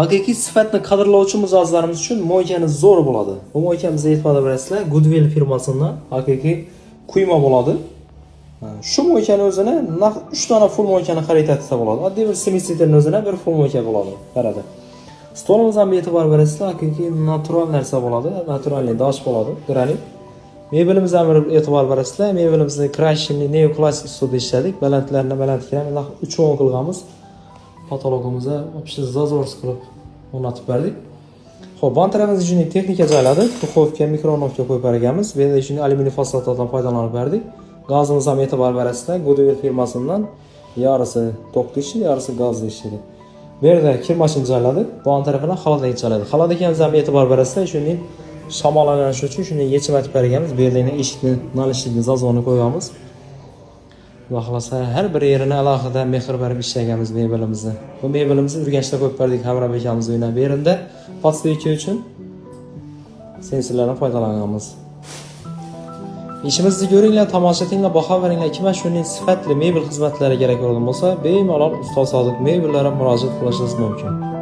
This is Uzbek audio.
Haqiqiy sifatni qadrlovchi mijozlarimiz uchun moykani zo'r bo'ladi. Bu moykamizga e'tibor berasizlar, Goodwill firmasidan haqiqiy quyma bo'ladi. Shu moykani o'zini 3 dona full moykani xarid etsa bo'ladi. Oddiy bir semisitrning o'zini bir full moyka bo'ladi. Qarada. Stolimizdan e'tibor berasizlar, haqiqiy natural narsa bo'ladi, naturalniy dosh bo'ladi, granit. Mebelimizdan bir e'tibor berasizlar, mebelimizni Crashing neoklassik usulda ishladik. Balandlarni baland kiramiz, 3 o'ng qilganmiz. Patologimizga вообще zazors qilib o'rnatib berdik. Xo'p, bu tarafimizga shunday texnika joyladik. Duxovka, mikronovka qo'yib berganmiz. Bu yerda shunday alyuminiy fosfatlardan foydalanib berdik. Gazimiz ham e'tibor berasizlar, Goodwill firmasidan yarısı to'qli ishlaydi, yarısı gazli ishlaydi. Bu yerda kir mashinani joyladik. Bu tarafini xalodagich joyladik. Xalodagich ham e'tibor berasizlar, shunday shamollanish uchun shunday yechim etib berganmiz. Bu yerda eshikni, nalishlikni zazorni qo'yganmiz. Xudo xolasa har bir yerini alohida mehr berib ishlaganmiz mebelimizni. Bu mebelimizni Urganchda qo'yib berdik Hamrob akamiz uyida. Bu yerda podsteyka uchun sensorlardan foydalanganmiz. İşimizni ko'ringlar, tomosha qilinglar, baho beringlar. Kimga shunday sifatli mebel xizmatlari kerak bo'lgan bo'lsa, bemalol ustoz Sodiq mebellariga murojaat qilishingiz mumkin.